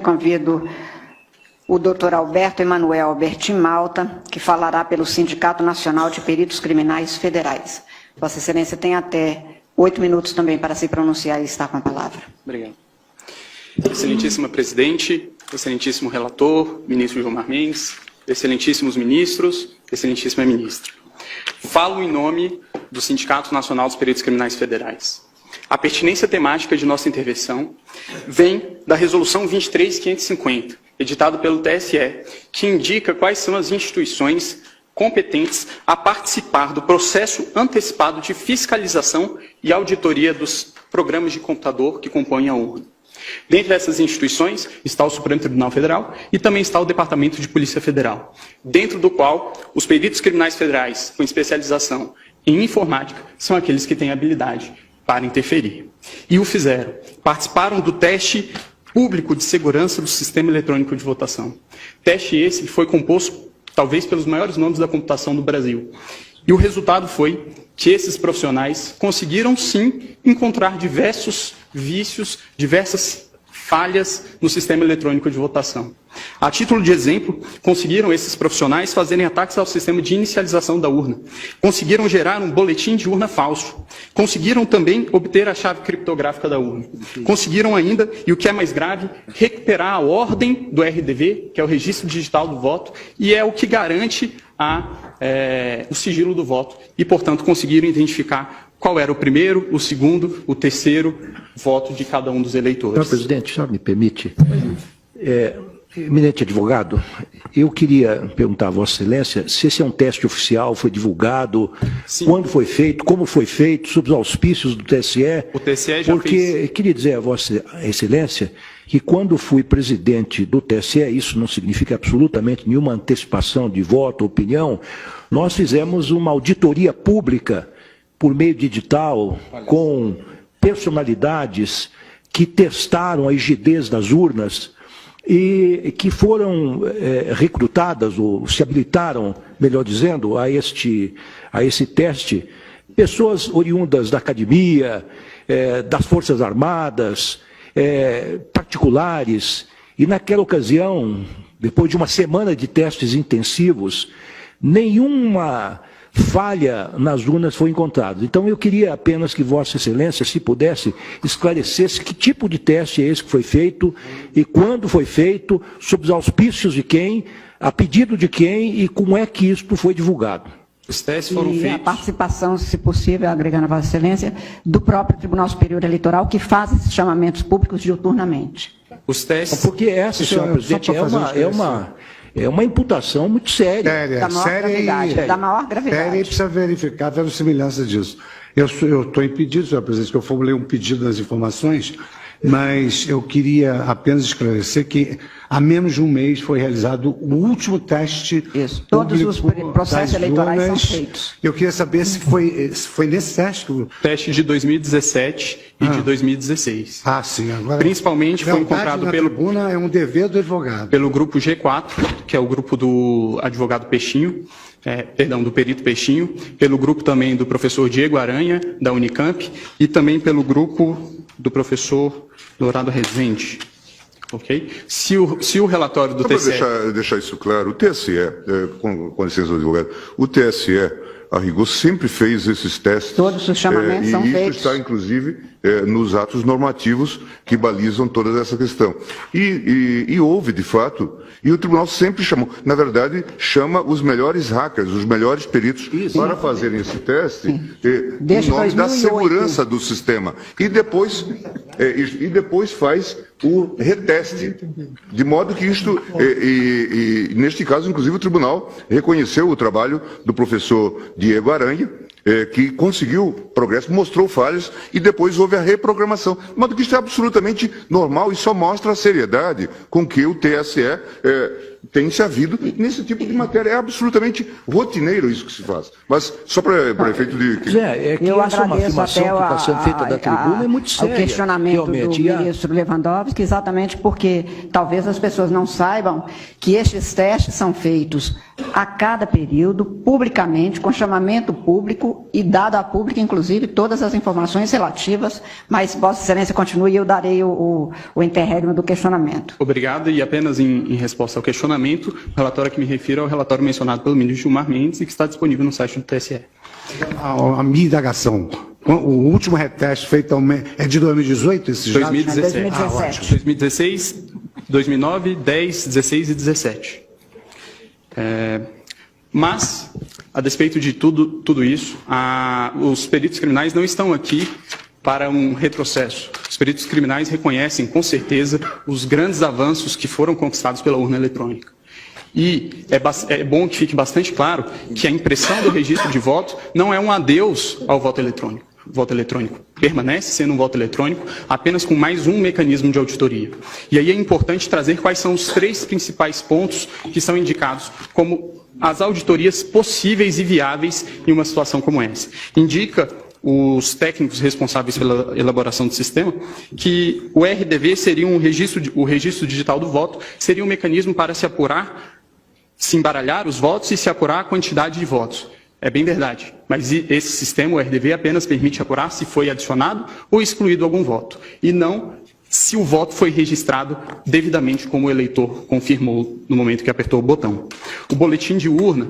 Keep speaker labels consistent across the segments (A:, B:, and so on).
A: Convido o doutor Alberto Emanuel Albertin Malta, que falará pelo Sindicato Nacional de Peritos Criminais Federais. Vossa Excelência tem até 8 minutos também para se pronunciar e está com a palavra.
B: Obrigado. Excelentíssima Presidente, excelentíssimo relator, ministro Gilmar Mendes, excelentíssimos ministros, excelentíssima Ministra. Falo em nome do Sindicato Nacional dos Peritos Criminais Federais. A pertinência temática de nossa intervenção vem da Resolução 23.550, editada pelo TSE, que indica quais são as instituições competentes a participar do processo antecipado de fiscalização e auditoria dos programas de computador que compõem a urna. Dentre essas instituições está o Supremo Tribunal Federal e também está o Departamento de Polícia Federal, dentro do qual os peritos criminais federais com especialização em informática são aqueles que têm habilidade para interferir. E o fizeram. Participaram do teste público de segurança do sistema eletrônico de votação. Teste esse que foi composto, talvez, pelos maiores nomes da computação do Brasil. E o resultado foi que esses profissionais conseguiram, sim, encontrar diversos vícios, diversas falhas no sistema eletrônico de votação. A título de exemplo, conseguiram esses profissionais fazerem ataques ao sistema de inicialização da urna. Conseguiram gerar um boletim de urna falso. Conseguiram também obter a chave criptográfica da urna. Conseguiram ainda, e o que é mais grave, recuperar a ordem do RDV, que é o Registro Digital do Voto, e é o que garante o sigilo do voto. E, portanto, conseguiram identificar qual era o primeiro, o segundo, o terceiro voto de cada um dos eleitores.
C: Senhor presidente, o senhor me permite? Eminente advogado, eu queria perguntar a Vossa Excelência se esse é um teste oficial, foi divulgado, sim, quando foi feito, como foi feito, sob os auspícios do TSE.
B: O TSE já
C: porque
B: fez.
C: Queria dizer a Vossa Excelência que quando fui presidente do TSE, isso não significa absolutamente nenhuma antecipação de voto ou opinião, nós fizemos uma auditoria pública por meio de edital, com personalidades que testaram a rigidez das urnas e que foram recrutadas, ou se habilitaram, melhor dizendo, a esse teste, pessoas oriundas da academia, das Forças Armadas, particulares, e naquela ocasião, depois de uma semana de testes intensivos, nenhuma falha nas urnas foi encontrada. Então eu queria apenas que Vossa Excelência, se pudesse, esclarecesse que tipo de teste é esse que foi feito e quando foi feito, sob os auspícios de quem, a pedido de quem e como é que isto foi divulgado.
B: Os testes foram feitos.
A: A participação, se possível, agregando a Vossa Excelência, do próprio Tribunal Superior Eleitoral, que faz esses chamamentos públicos diuturnamente.
B: Os testes...
C: Porque essa, senhor presidente, é uma imputação muito séria.
A: Da maior gravidade. Da maior gravidade.
D: Séria, e precisa verificar a verossimilhança disso. Eu estou impedido, senhor presidente, que eu formulei um pedido nas informações, mas eu queria apenas esclarecer que há menos de um mês foi realizado o último teste.
A: Isso, todos os processos eleitorais são feitos.
D: Eu queria saber se foi nesse teste.
B: Teste de 2017 e de 2016.
D: Ah, sim. Agora,
B: principalmente foi encontrado pelo...
D: tribuna é um dever do advogado.
B: Pelo grupo G4, que é o grupo do advogado Peixinho, do perito Peixinho, pelo grupo também do professor Diego Aranha, da Unicamp, e também pelo grupo do professor Dourado Rezende. Okay? Se o relatório do TSE...
E: Para deixar isso claro, o TSE, com licença do advogado, o TSE, a rigor, sempre fez esses testes.
A: Todos os chamamentos são feitos.
E: E isso está, inclusive, nos atos normativos que balizam toda essa questão. E houve, de fato, e o tribunal sempre chamou, na verdade, chama os melhores hackers, os melhores peritos, para fazerem esse teste, em nome da segurança do sistema. E depois faz o reteste, de modo que isto, neste caso, inclusive, o tribunal reconheceu o trabalho do professor Diego Aranha, que conseguiu progresso, mostrou falhas e depois houve a reprogramação. De modo que isso é absolutamente normal e só mostra a seriedade com que o TSE tem-se havido nesse tipo de matéria. É absolutamente rotineiro isso que se faz. Mas, só para efeito de...
C: Zé, é que
A: Eu
C: essa é uma
A: agradeço
C: afirmação
A: até
C: que está sendo feita da tribuna é muito séria.
A: o questionamento do
C: realmente.
A: ministro Lewandowski, exatamente porque talvez as pessoas não saibam que estes testes são feitos a cada período, publicamente, com chamamento público e dado a público, inclusive, todas as informações relativas, mas Vossa Excelência continue e eu darei o interregno do questionamento.
B: Obrigado, e apenas em resposta ao questionamento, o relatório a que me refiro é o relatório mencionado pelo ministro Gilmar Mendes e que está disponível no site do TSE.
D: A minha indagação, o último reteste feito é de 2018, esses dados?
B: 2017.
A: 2017.
B: 2016, 2009, 10, 16 e 17. Mas, a despeito de tudo isso, os peritos criminais não estão aqui para um retrocesso. Os peritos criminais reconhecem, com certeza, os grandes avanços que foram conquistados pela urna eletrônica. E é bom que fique bastante claro que a impressão do registro de voto não é um adeus ao voto eletrônico. O voto eletrônico permanece sendo um voto eletrônico, apenas com mais um mecanismo de auditoria. E aí é importante trazer quais são os 3 principais pontos que são indicados como as auditorias possíveis e viáveis em uma situação como essa. Indica os técnicos responsáveis pela elaboração do sistema que o RDV seria o registro digital do voto, seria um mecanismo para se apurar, se embaralhar os votos e se apurar a quantidade de votos. É bem verdade, mas esse sistema, o RDV, apenas permite apurar se foi adicionado ou excluído algum voto, e não se o voto foi registrado devidamente como o eleitor confirmou no momento que apertou o botão. O boletim de urna,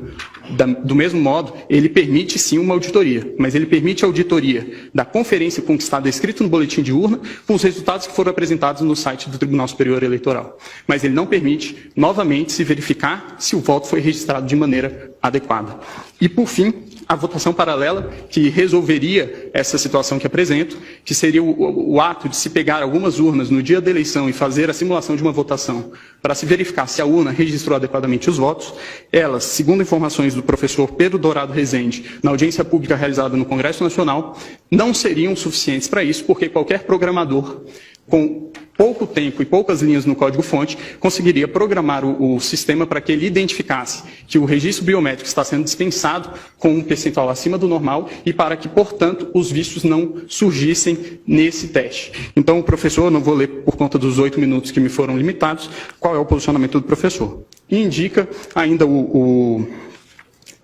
B: do mesmo modo, ele permite sim uma auditoria, mas ele permite a auditoria da conferência conquistada escrito no boletim de urna com os resultados que foram apresentados no site do Tribunal Superior Eleitoral. Mas ele não permite, novamente, se verificar se o voto foi registrado de maneira adequada. E, por fim, a votação paralela, que resolveria essa situação que apresento, que seria o ato de se pegar algumas urnas no dia da eleição e fazer a simulação de uma votação para se verificar se a urna registrou adequadamente os votos. Elas, segundo informações do professor Pedro Dourado Rezende, na audiência pública realizada no Congresso Nacional, não seriam suficientes para isso, porque qualquer programador, com pouco tempo e poucas linhas no código-fonte, conseguiria programar o sistema para que ele identificasse que o registro biométrico está sendo dispensado com um percentual acima do normal e para que, portanto, os vícios não surgissem nesse teste. Então, o professor, não vou ler por conta dos 8 minutos que me foram limitados, qual é o posicionamento do professor. E indica ainda o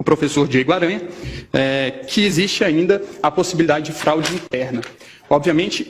B: professor Diego Aranha, que existe ainda a possibilidade de fraude interna. Obviamente,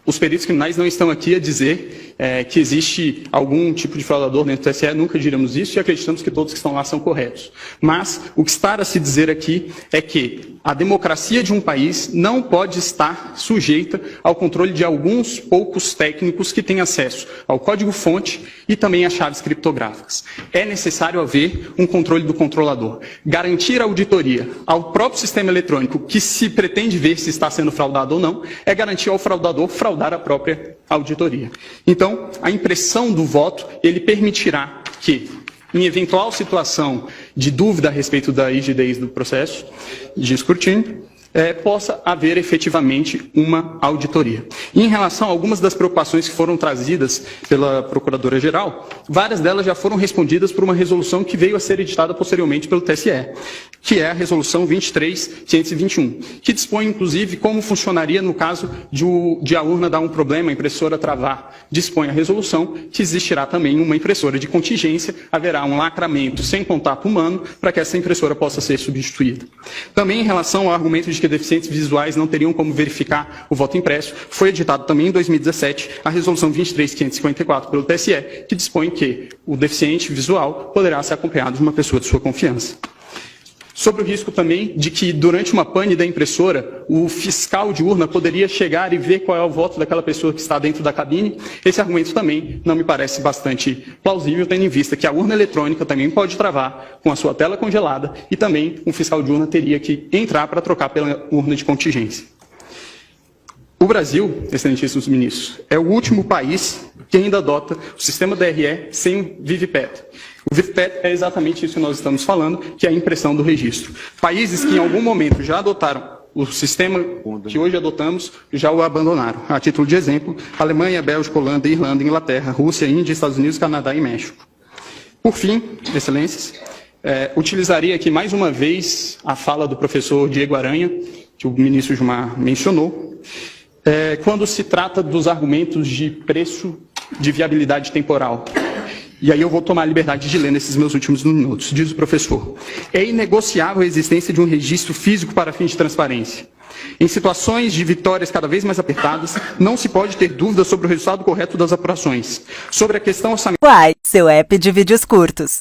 B: os peritos criminais não estão aqui a dizer que existe algum tipo de fraudador dentro do TSE, nunca diremos isso e acreditamos que todos que estão lá são corretos. Mas o que está a se dizer aqui é que a democracia de um país não pode estar sujeita ao controle de alguns poucos técnicos que têm acesso ao código-fonte e também às chaves criptográficas. É necessário haver um controle do controlador. Garantir a auditoria ao próprio sistema eletrônico que se pretende ver se está sendo fraudado ou não, é garantir ao fraudador fraudar a própria auditoria. Então, a impressão do voto, ele permitirá que, em eventual situação de dúvida a respeito da rigidez do processo de escrutínio, possa haver efetivamente uma auditoria. E em relação a algumas das preocupações que foram trazidas pela Procuradora-Geral, várias delas já foram respondidas por uma resolução que veio a ser editada posteriormente pelo TSE, que é a Resolução 23.521, que dispõe, inclusive, como funcionaria no caso de a urna dar um problema, a impressora travar. Dispõe a resolução que existirá também uma impressora de contingência, haverá um lacramento sem contato humano para que essa impressora possa ser substituída. Também em relação ao argumento de que deficientes visuais não teriam como verificar o voto impresso, foi editado também em 2017 a Resolução 23.554 pelo TSE, que dispõe que o deficiente visual poderá ser acompanhado de uma pessoa de sua confiança. Sobre o risco também de que, durante uma pane da impressora, o fiscal de urna poderia chegar e ver qual é o voto daquela pessoa que está dentro da cabine, esse argumento também não me parece bastante plausível, tendo em vista que a urna eletrônica também pode travar com a sua tela congelada e também um fiscal de urna teria que entrar para trocar pela urna de contingência. O Brasil, excelentíssimos ministros, é o último país que ainda adota o sistema DRE sem VivPET. O VivPET é exatamente isso que nós estamos falando, que é a impressão do registro. Países que em algum momento já adotaram o sistema que hoje adotamos, já o abandonaram. A título de exemplo, Alemanha, Bélgica, Holanda, Irlanda, Inglaterra, Rússia, Índia, Estados Unidos, Canadá e México. Por fim, excelências, utilizaria aqui mais uma vez a fala do professor Diego Aranha, que o ministro Gilmar mencionou, quando se trata dos argumentos de preço de viabilidade temporal. E aí eu vou tomar a liberdade de ler nesses meus últimos minutos. Diz o professor: é inegociável a existência de um registro físico para fins de transparência. Em situações de vitórias cada vez mais apertadas, não se pode ter dúvida sobre o resultado correto das apurações. Sobre a questão orçamentária...
F: Uai, seu app de vídeos curtos.